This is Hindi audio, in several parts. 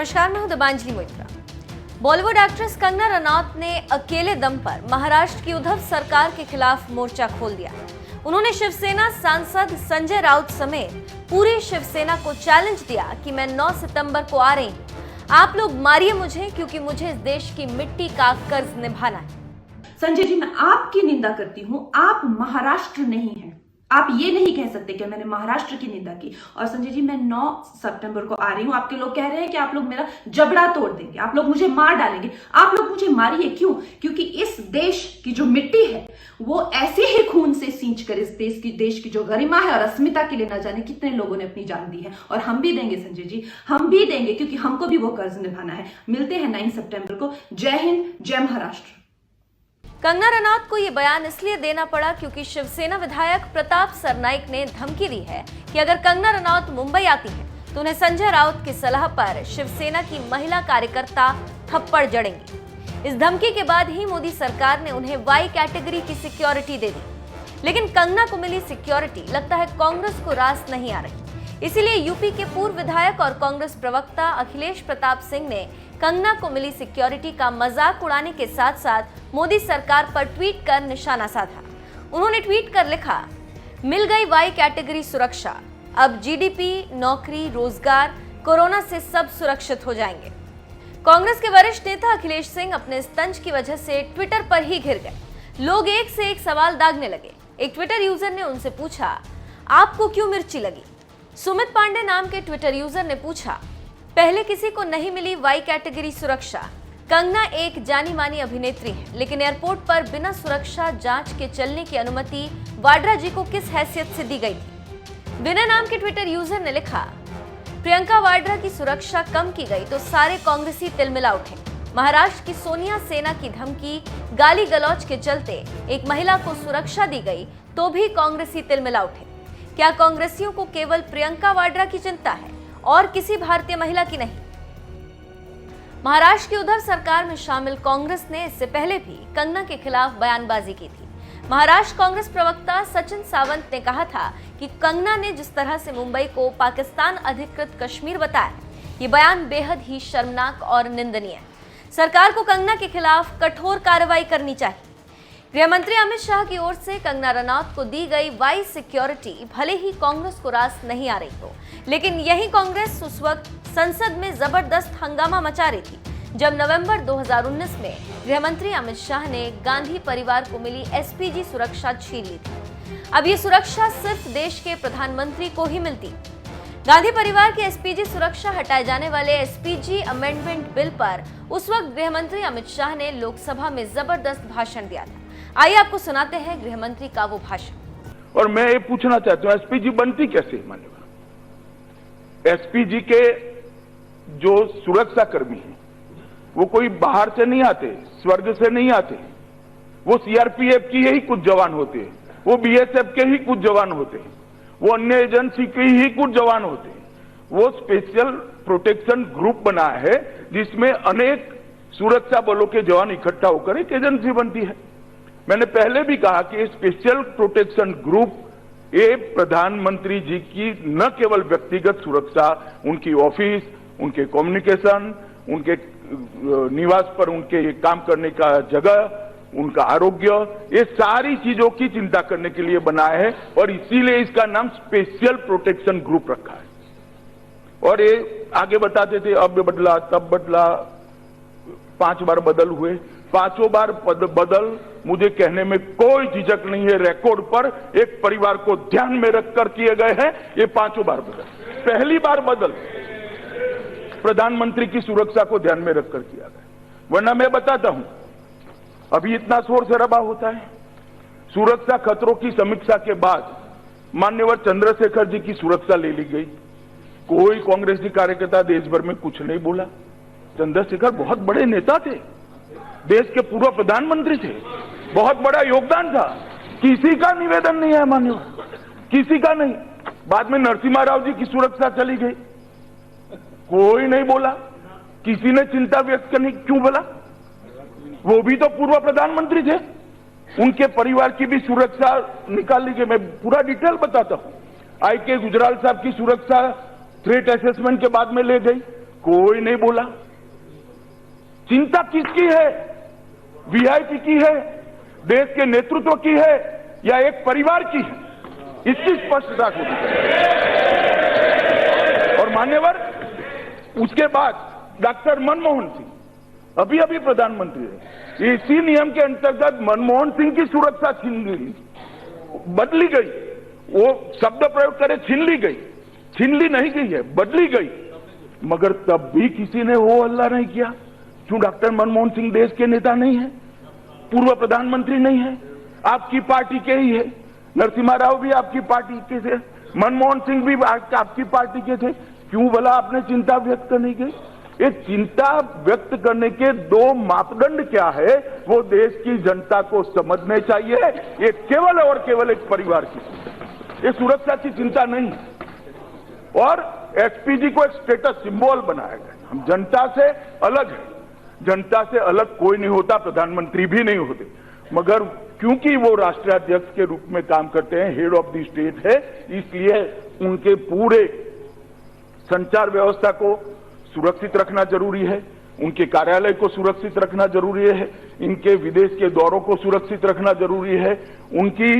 नमस्कार, मैं हूं दिबांजलि मोइत्रा। बॉलीवुड एक्ट्रेस कंगना रनौत ने अकेले दम पर महाराष्ट्र की उद्धव सरकार के खिलाफ मोर्चा खोल दिया। उन्होंने शिवसेना सांसद संजय राउत समेत पूरी शिवसेना को चैलेंज दिया कि मैं 9 सितंबर को आ रही हूं, आप लोग मारिए मुझे, क्योंकि मुझे इस देश की मिट्टी का कर्ज निभाना है। संजय जी, मैं आपकी निंदा करती हूं, आप महाराष्ट्र नहीं हैं। आप ये नहीं कह सकते कि मैंने महाराष्ट्र की निंदा की। और संजय जी, मैं 9 सितंबर को आ रही हूं। आपके लोग कह रहे हैं कि आप लोग मेरा जबड़ा तोड़ देंगे, आप लोग मुझे मार डालेंगे। आप लोग मुझे मारिए, क्यों? क्योंकि इस देश की जो मिट्टी है वो ऐसे ही खून से सींच कर इस देश की जो गरिमा है और अस्मिता के लिए न जाने कितने लोगों ने अपनी जान दी है। और हम भी देंगे संजय जी, हम भी देंगे, क्योंकि हमको भी वो कर्ज निभाना है। मिलते हैं 9 सितंबर को। जय हिंद, जय महाराष्ट्र। कंगना रनौत को यह बयान इसलिए देना पड़ा क्योंकि शिवसेना विधायक प्रताप सरनाइक ने धमकी दी है कि अगर कंगना रनौत मुंबई आती है तो उन्हें संजय राउत की सलाह पर शिवसेना की महिला कार्यकर्ता थप्पड़ जड़ेंगी। इस धमकी के बाद ही मोदी सरकार ने उन्हें वाई कैटेगरी की सिक्योरिटी दे दी। लेकिन कंगना को मिली सिक्योरिटी लगता है कांग्रेस को रास नहीं आ रही। इसीलिए यूपी के पूर्व विधायक और कांग्रेस प्रवक्ता अखिलेश प्रताप सिंह ने कंगना को मिली सिक्योरिटी का मजाक उड़ाने के साथ साथ मोदी सरकार पर ट्वीट कर निशाना साधा। उन्होंने ट्वीट कर लिखा, मिल गई वाई कैटेगरी सुरक्षा, अब जीडीपी, नौकरी, रोजगार, कोरोना से सब सुरक्षित हो जाएंगे। कांग्रेस के वरिष्ठ नेता अखिलेश सिंह अपने इस तंज की वजह से ट्विटर पर ही घिर गए। लोग एक से एक सवाल दागने लगे। एक ट्विटर यूजर ने उनसे पूछा, आपको क्यों मिर्ची लगी? सुमित पांडे नाम के ट्विटर यूजर ने पूछा, पहले किसी को नहीं मिली वाई कैटेगरी सुरक्षा। कंगना एक जानी मानी अभिनेत्री है, लेकिन एयरपोर्ट पर बिना सुरक्षा जांच के चलने की अनुमति वाड्रा जी को किस हैसियत से दी गई थी? विनय नाम के ट्विटर यूजर ने लिखा, प्रियंका वाड्रा की सुरक्षा कम की गई तो सारे कांग्रेसी तिलमिला उठे। महाराष्ट्र की सोनिया सेना की धमकी, गाली गलौज के चलते एक महिला को सुरक्षा दी गई तो भी कांग्रेसी तिलमिला उठे। क्या कांग्रेसियों को केवल प्रियंका वाड्रा की चिंता है और किसी भारतीय महिला की नहीं? महाराष्ट्र की उद्धव सरकार में शामिल कांग्रेस ने इससे पहले भी कंगना के खिलाफ बयानबाजी की थी। महाराष्ट्र कांग्रेस प्रवक्ता सचिन सावंत ने कहा था कि कंगना ने जिस तरह से मुंबई को पाकिस्तान अधिकृत कश्मीर बताया, ये बयान बेहद ही शर्मनाक और निंदनीय है। सरकार को कंगना के खिलाफ कठोर कार्रवाई करनी चाहिए। गृह मंत्री अमित शाह की ओर से कंगना रनौत को दी गई वाई सिक्योरिटी भले ही कांग्रेस को रास नहीं आ रही हो, लेकिन यही कांग्रेस उस वक्त संसद में जबरदस्त हंगामा मचा रही थी जब नवंबर 2019 में गृह मंत्री अमित शाह ने गांधी परिवार को मिली एसपीजी सुरक्षा छीन ली थी। अब ये सुरक्षा सिर्फ देश के प्रधानमंत्री को ही मिलती। गांधी परिवार की एसपीजी सुरक्षा हटाए जाने वाले एसपीजी अमेंडमेंट बिल पर उस वक्त गृह मंत्री अमित शाह ने लोकसभा में जबरदस्त भाषण दिया था। आइए आपको सुनाते हैं गृह मंत्री का वो भाषण। और मैं ये पूछना चाहता हूं, एसपीजी बनती कैसे? मान्यवर, एसपीजी के जो सुरक्षा कर्मी हैं वो कोई बाहर से नहीं आते, स्वर्ग से नहीं आते। वो सीआरपीएफ की ही कुछ जवान होते हैं, वो बीएसएफ के ही कुछ जवान होते हैं, वो अन्य एजेंसी के ही कुछ जवान होते हैं। वो स्पेशल प्रोटेक्शन ग्रुप बना है जिसमें अनेक सुरक्षा बलों के जवान इकट्ठा होकर एक एजेंसी बनती है। मैंने पहले भी कहा कि स्पेशल प्रोटेक्शन ग्रुप ये प्रधानमंत्री जी की न केवल व्यक्तिगत सुरक्षा, उनकी ऑफिस, उनके कम्युनिकेशन, उनके निवास पर उनके काम करने का जगह, उनका आरोग्य, ये सारी चीजों की चिंता करने के लिए बना है और इसीलिए इसका नाम स्पेशल प्रोटेक्शन ग्रुप रखा है। और ये आगे बताते थे अब बदला तब बदला, 5 बार बदल हुए, 5 बार बदल मुझे कहने में कोई झिझक नहीं है। रिकॉर्ड पर एक परिवार को ध्यान में रखकर किए गए हैं ये 5 बार बदल। पहली बार बदल प्रधानमंत्री की सुरक्षा को ध्यान में रखकर किया गया, वरना मैं बताता हूं अभी इतना शोर शराबा होता है। सुरक्षा खतरों की समीक्षा के बाद मान्यवर चंद्रशेखर जी की सुरक्षा ले ली गई। कोई कांग्रेसी कार्यकर्ता देश भर में कुछ नहीं बोला। चंद्रशेखर बहुत बड़े नेता थे, देश के पूर्व प्रधानमंत्री थे, बहुत बड़ा योगदान था। किसी का निवेदन नहीं है मान्यवर, किसी का नहीं। बाद में नरसिम्हा राव जी की सुरक्षा चली गई, कोई नहीं बोला। किसी ने चिंता व्यक्त करनी क्यों बोला? वो भी तो पूर्व प्रधानमंत्री थे, उनके परिवार की भी सुरक्षा निकाल ली गई। मैं पूरा डिटेल बताता हूं। आई के गुजराल साहब की सुरक्षा थ्रेट असेसमेंट के बाद में ले गई, कोई नहीं बोला। चिंता किसकी है? वीआईपी की है, देश के नेतृत्व की है, या एक परिवार की है? इसकी स्पष्टता होनी चाहिए। और मान्यवर, उसके बाद डॉक्टर मनमोहन सिंह अभी अभी प्रधानमंत्री है, इसी नियम के अंतर्गत मनमोहन सिंह की सुरक्षा छीन ली, बदली गई। वो शब्द प्रयोग करे, छीन ली गई, छीन ली नहीं गई है, बदली गई। मगर तब भी किसी ने वो हल्ला नहीं किया। क्यों? डॉक्टर मनमोहन सिंह देश के नेता नहीं है, पूर्व प्रधानमंत्री नहीं है, आपकी पार्टी के ही है। नरसिम्हा राव भी आपकी पार्टी के थे, मनमोहन सिंह भी आपकी पार्टी के थे। क्यों भला आपने चिंता व्यक्त नहीं की? ये चिंता व्यक्त करने के दो मापदंड क्या है, वो देश की जनता को समझने चाहिए। ये केवल और केवल एक परिवार की, ये सुरक्षा की चिंता नहीं। और एसपीजी को एक स्टेटस सिंबल बनाया गया। हम जनता से अलग है, जनता से अलग कोई नहीं होता, प्रधानमंत्री भी नहीं होते। मगर क्योंकि वो राष्ट्राध्यक्ष के रूप में काम करते हैं, हेड ऑफ द स्टेट है, इसलिए उनके पूरे संचार व्यवस्था को सुरक्षित रखना जरूरी है, उनके कार्यालय को सुरक्षित रखना जरूरी है, इनके विदेश के दौरों को सुरक्षित रखना जरूरी है, उनकी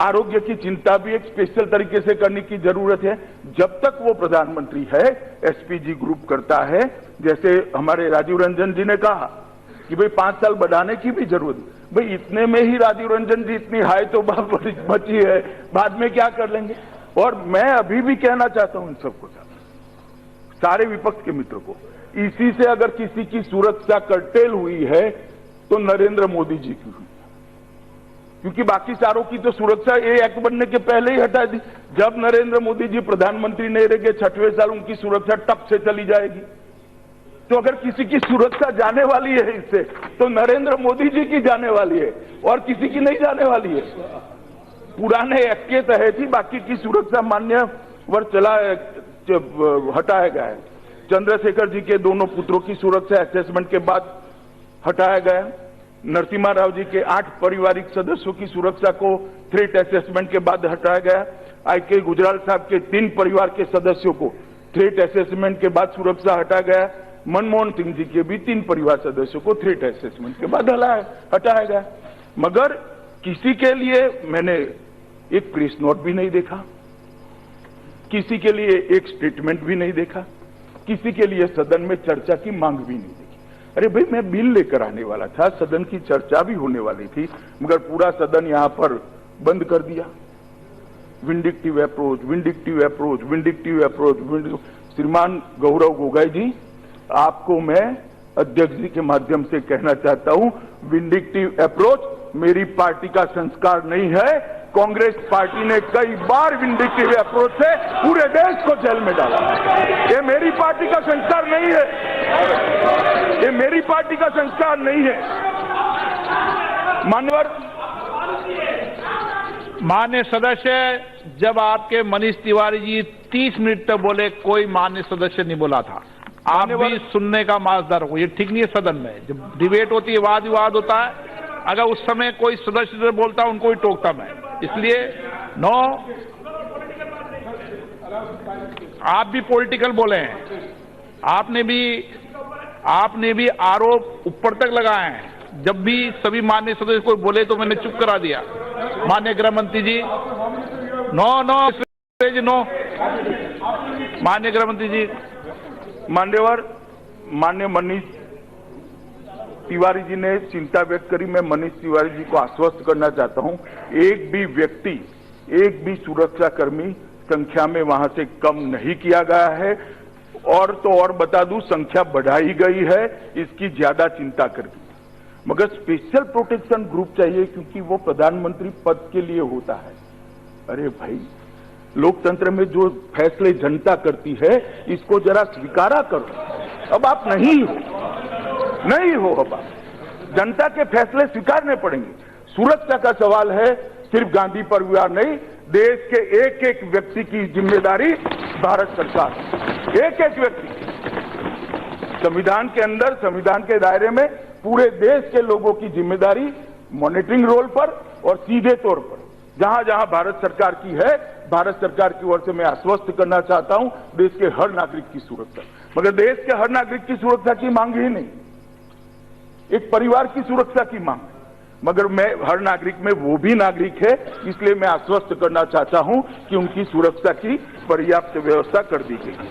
आरोग्य की चिंता भी एक स्पेशल तरीके से करने की जरूरत है। जब तक वो प्रधानमंत्री है, एसपीजी ग्रुप करता है। जैसे हमारे राजीव रंजन जी ने कहा कि भाई 5 साल बढ़ाने की भी जरूरत है। भाई इतने में ही राजीव रंजन जी इतनी हाई तो बची है, बाद में क्या कर लेंगे? और मैं अभी भी कहना चाहता हूं इन सबको, सारे विपक्ष के मित्रों को, इसी से अगर किसी की सुरक्षा कर्टेल हुई है तो नरेंद्र मोदी जी की हुई, क्योंकि बाकी सारों की तो सुरक्षा ये एक्ट बनने के पहले ही हटा दी। जब नरेंद्र मोदी जी प्रधानमंत्री नहीं रहेंगे, 6वें साल उनकी सुरक्षा टप से चली जाएगी। तो अगर किसी की सुरक्षा जाने वाली है इससे, तो नरेंद्र मोदी जी की जाने वाली है और किसी की नहीं जाने वाली है। पुराने एक्ट के तहत ही बाकी की सुरक्षा मान्य वर्ष हटाया गया है। चंद्रशेखर जी के दोनों पुत्रों की सुरक्षा असेसमेंट के बाद हटाया गया। नरसिम्हा राव जी के 8 पारिवारिक सदस्यों की सुरक्षा को थ्रेट असेसमेंट के बाद हटाया गया। आई.के. गुजराल साहब के 3 परिवार के सदस्यों को थ्रेट असेसमेंट के बाद सुरक्षा हटाया गया। मनमोहन सिंह जी के भी 3 परिवार सदस्यों को थ्रेट असेसमेंट के बाद हटाया गया। मगर किसी के लिए मैंने एक प्रेस नोट भी नहीं देखा, किसी के लिए एक स्टेटमेंट भी नहीं देखा, किसी के लिए सदन में चर्चा की मांग भी नहीं देखी। अरे भाई, मैं बिल लेकर आने वाला था, सदन की चर्चा भी होने वाली थी, मगर पूरा सदन यहां पर बंद कर दिया। Vindictive approach, vindictive approach, vindictive approach. श्रीमान गौरव गोगोई जी, आपको मैं अध्यक्ष जी के माध्यम से कहना चाहता हूं, विंडिक्टिव अप्रोच मेरी पार्टी का संस्कार नहीं है। कांग्रेस पार्टी ने कई बार विंडिक्टिव अप्रोच से पूरे देश को जेल में डाला। ये मेरी पार्टी का संस्कार नहीं है, ये मेरी पार्टी का संस्कार नहीं है। माननीय सदस्य, जब आपके मनीष तिवारी जी 30 मिनट तक बोले, कोई माननीय सदस्य नहीं बोला था। आप भी सुनने का माजदार हो, ये ठीक नहीं है। सदन में जब डिबेट होती है, वाद विवाद होता है, अगर उस समय कोई सदस्य बोलता उनको ही टोकता मैं। इसलिए नो, आप भी पॉलिटिकल बोले हैं, आपने भी आरोप ऊपर तक लगाए हैं। जब भी सभी माननीय सदस्य को बोले तो मैंने चुप करा दिया। माननीय गृह मंत्री जी, नो, माननीय गृह मंत्री जी। माननीय मनीष तिवारी जी ने चिंता व्यक्त करी। मैं मनीष तिवारी जी को आश्वस्त करना चाहता हूं, एक भी व्यक्ति, एक भी सुरक्षाकर्मी संख्या में वहां से कम नहीं किया गया है। और तो और बता दूं, संख्या बढ़ाई गई है, इसकी ज्यादा चिंता करनी। मगर स्पेशल प्रोटेक्शन ग्रुप चाहिए, क्योंकि वो प्रधानमंत्री पद के लिए होता है। अरे भाई, लोकतंत्र में जो फैसले जनता करती है, इसको जरा स्वीकारा करो। अब आप नहीं हो, अब आप जनता के फैसले स्वीकारने पड़ेंगे। सुरक्षा का सवाल है, सिर्फ गांधी परिवार नहीं, देश के एक एक व्यक्ति की जिम्मेदारी भारत सरकार, एक एक व्यक्ति, संविधान के अंदर, संविधान के दायरे में पूरे देश के लोगों की जिम्मेदारी मॉनिटरिंग रोल पर और सीधे तौर पर जहां जहां भारत सरकार की है, भारत सरकार की ओर से मैं आश्वस्त करना चाहता हूं देश के हर नागरिक की सुरक्षा। मगर देश के हर नागरिक की सुरक्षा की मांग ही नहीं, एक परिवार की सुरक्षा की मांग है। मगर मैं हर नागरिक में वो भी नागरिक है, इसलिए मैं आश्वस्त करना चाहता हूं कि उनकी सुरक्षा की पर्याप्त व्यवस्था कर दी गई है।